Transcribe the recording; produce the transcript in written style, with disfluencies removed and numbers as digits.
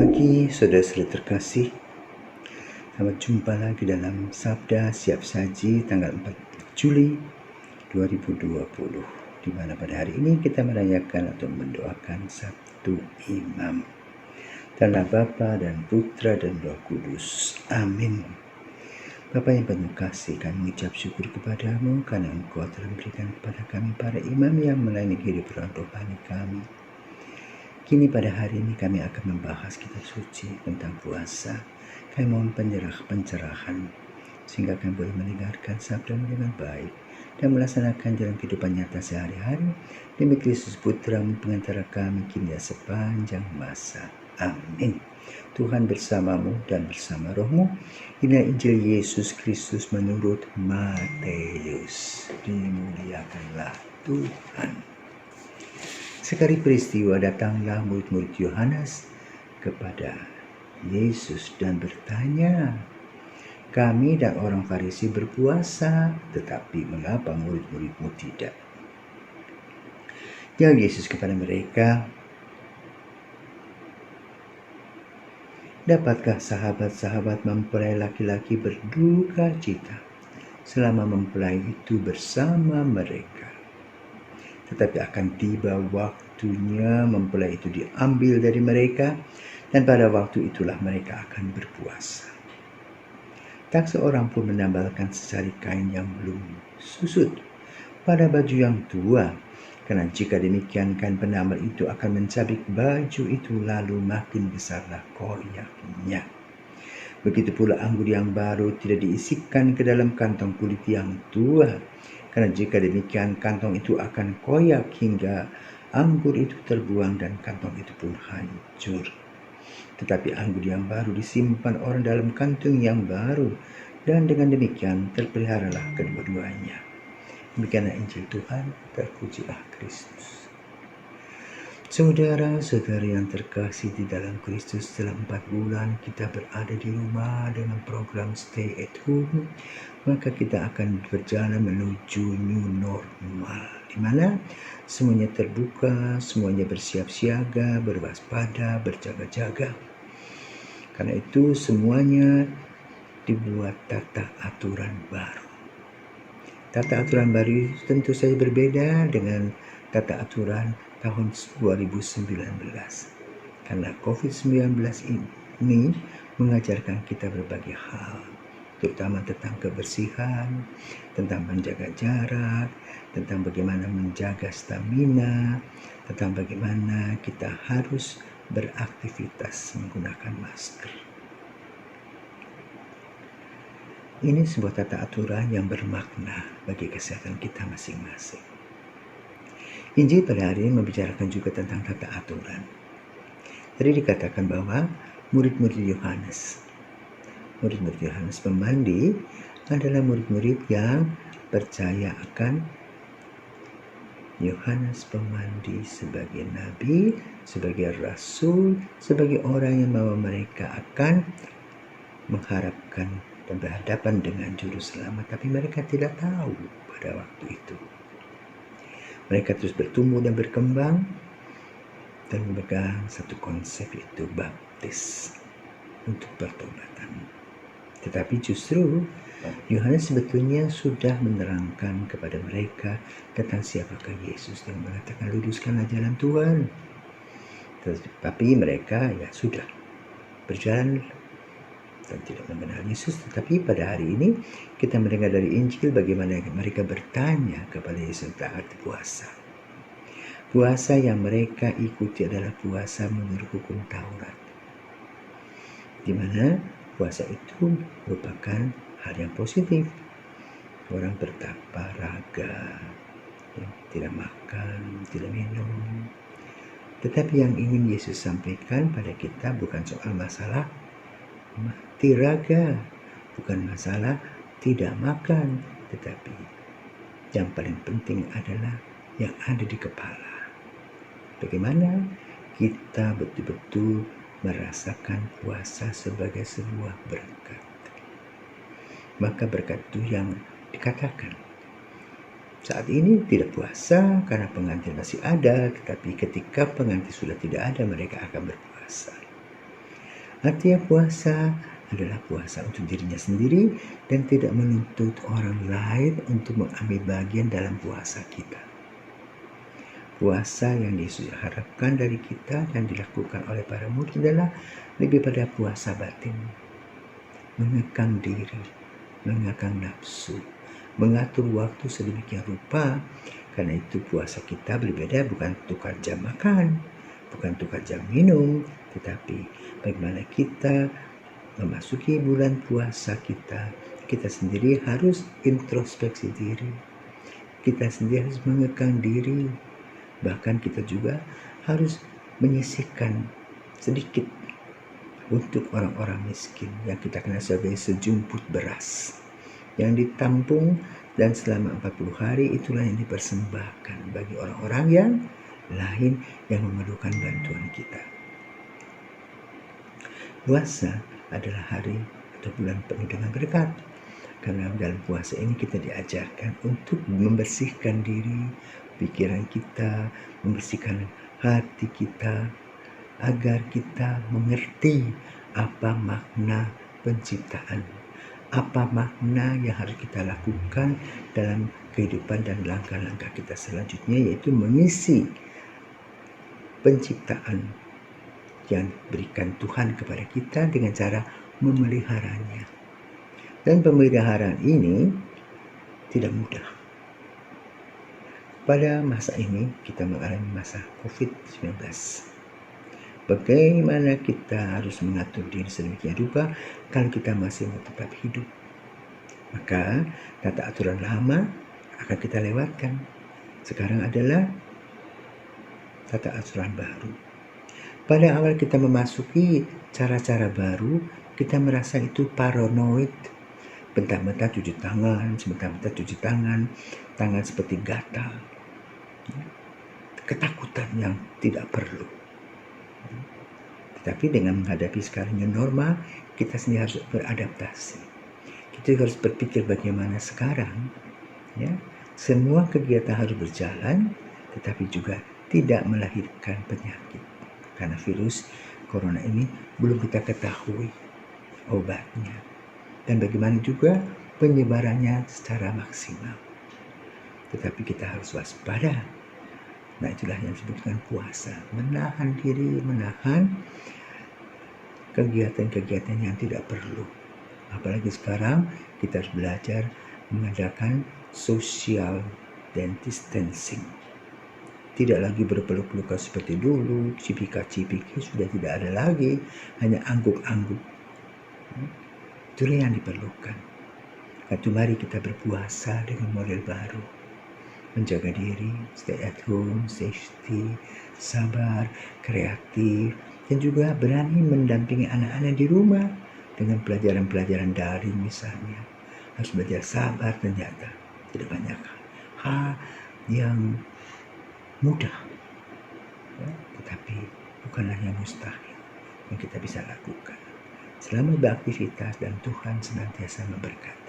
pagi, saudara-saudara terkasih. Selamat jumpa lagi dalam Sabda Siap Saji tanggal 4 Juli 2020, di mana pada hari ini kita merayakan atau mendoakan Sabtu Imam. Dalam Bapa dan Putra dan Roh Kudus. Amin. Bapa yang penuh kasih, kami mengucap syukur kepadamu karena Engkau telah memberikan kepada kami para imam yang melayani kehidupan rohani kami. Kini pada hari ini kami akan membahas kitab suci tentang puasa. Kami mohon pencerahan sehingga kami boleh mendengarkan sabdamu dengan baik dan melaksanakan dalam kehidupan nyata sehari-hari demi Kristus Putra-Mu pengantara kami kini dan sepanjang masa. Amin. Tuhan bersamamu dan bersama rohmu. Inilah Injil Yesus Kristus menurut Matius. Dimuliakanlah Tuhan. Sekali peristiwa datanglah murid-murid Yohanes kepada Yesus dan bertanya, "Kami dan orang Farisi berpuasa, tetapi mengapa murid-muridmu tidak?" Jawab Yesus kepada mereka, "Dapatkah sahabat-sahabat mempelai laki-laki berduka cita selama mempelai itu bersama mereka? Tetapi akan tiba waktunya mempelai itu diambil dari mereka, dan pada waktu itulah mereka akan berpuasa. Tak seorang pun menambalkan secari kain yang belum susut pada baju yang tua, karena jika demikian kain penambal itu akan mencabik baju itu, lalu makin besarlah koyaknya. Begitu pula anggur yang baru tidak diisikan ke dalam kantong kulit yang tua, karena jika demikian kantong itu akan koyak hingga anggur itu terbuang dan kantong itu pun hancur. Tetapi anggur yang baru disimpan orang dalam kantong yang baru, dan dengan demikian terpeliharalah kedua-duanya." Demikianlah Injil Tuhan, terpujilah Kristus. Saudara-saudari yang terkasih di dalam Kristus, dalam 4 bulan kita berada di rumah dengan program Stay at Home, maka kita akan berjalan menuju new normal, di mana semuanya terbuka, semuanya bersiap siaga, berwaspada, berjaga-jaga. Karena itu semuanya dibuat tata aturan baru. Tata aturan baru tentu saja berbeda dengan tata aturan tahun 2019. Karena COVID-19 ini mengajarkan kita berbagai hal, terutama tentang kebersihan, tentang menjaga jarak, tentang bagaimana menjaga stamina, tentang bagaimana kita harus beraktivitas menggunakan masker. Ini sebuah tata aturan yang bermakna bagi kesehatan kita masing-masing. Injil pada hari ini membicarakan juga tentang tata aturan. Tadi dikatakan bahwa murid-murid Yohanes Pemandi adalah murid-murid yang percaya akan Yohanes Pemandi sebagai nabi, sebagai rasul, sebagai orang yang membawa mereka akan mengharapkan dan berhadapan dengan juru selamat, tapi mereka tidak tahu pada waktu itu. Mereka terus bertumbuh dan berkembang dan memegang satu konsep, yaitu baptis untuk pertobatan. Tetapi justru Yohanes sebetulnya sudah menerangkan kepada mereka tentang siapakah Yesus dan mengatakan, "Luruskanlah jalan Tuhan." Tetapi mereka sudah berjalan dan tidak mengenal Yesus. Tetapi pada hari ini kita mendengar dari Injil bagaimana mereka bertanya kepada Yesus tentang arti puasa. Puasa yang mereka ikuti adalah puasa menurut hukum Taurat, di mana puasa itu merupakan hal yang positif. Orang bertapa raga, tidak makan, tidak minum. Tetapi yang ingin Yesus sampaikan pada kita bukan soal masalah mati raga, bukan masalah tidak makan, tetapi yang paling penting adalah yang ada di kepala. Bagaimana kita betul-betul merasakan puasa sebagai sebuah berkat. Maka berkat itu yang dikatakan. Saat ini tidak puasa karena pengantin masih ada, tetapi ketika pengantin sudah tidak ada, mereka akan berpuasa. Artinya puasa adalah puasa untuk dirinya sendiri dan tidak menuntut orang lain untuk mengambil bagian dalam puasa kita. Puasa yang Yesus harapkan dari kita dan dilakukan oleh para murid adalah lebih pada puasa batin. Mengekang diri, mengekang nafsu, mengatur waktu sedemikian rupa. Karena itu puasa kita berbeda, bukan tukar jam makan, bukan tukar jam minum, tetapi bagaimana kita memasuki bulan puasa kita sendiri harus introspeksi diri, kita sendiri harus mengekang diri, bahkan kita juga harus menyisihkan sedikit untuk orang-orang miskin yang kita kenal sebagai sejumput beras yang ditampung, dan selama 40 hari itulah yang dipersembahkan bagi orang-orang yang lain yang memerlukan bantuan kita. Puasa adalah hari atau bulan penuh dengan berkat, karena dalam puasa ini kita diajarkan untuk membersihkan diri, pikiran kita, membersihkan hati kita, agar kita mengerti apa makna penciptaan, apa makna yang harus kita lakukan dalam kehidupan dan langkah-langkah kita selanjutnya, yaitu mengisi penciptaan yang berikan Tuhan kepada kita dengan cara memeliharanya. Dan pemeliharaan ini tidak mudah. Pada masa ini kita mengalami masa COVID-19. Bagaimana kita harus mengatur diri sedemikian rupa kalau kita masih mau tetap hidup? Maka tata aturan lama akan kita lewatkan. Sekarang adalah tata aturan baru. Pada awal kita memasuki cara-cara baru, kita merasa itu paranoid. Bentar-bentar cuci tangan, sebentar-bentar cuci tangan seperti gatal. Ketakutan yang tidak perlu. Tetapi dengan menghadapi sekarang yang normal, kita sendiri harus beradaptasi. Kita harus berpikir bagaimana sekarang, ya, semua kegiatan harus berjalan, tetapi juga tidak melahirkan penyakit. Karena virus corona ini belum kita ketahui obatnya, dan bagaimana juga penyebarannya secara maksimal. Tetapi kita harus waspada. Nah, itulah yang disebutkan puasa, menahan diri, menahan kegiatan-kegiatan yang tidak perlu. Apalagi sekarang kita harus belajar mengadakan social distancing. Tidak lagi berpeluk-pelukan seperti dulu, cipika-cipiki sudah tidak ada lagi, hanya angguk-angguk. Itulah yang diperlukan. Itu mari kita berpuasa dengan model baru. Menjaga diri, stay at home, safety, sabar, kreatif, dan juga berani mendampingi anak-anak di rumah dengan pelajaran-pelajaran daring misalnya. Harus belajar sabar, ternyata tidak banyak hal yang mudah, ya, tetapi bukanlah yang mustahil yang kita bisa lakukan. Selamat beraktivitas dan Tuhan senantiasa memberkati.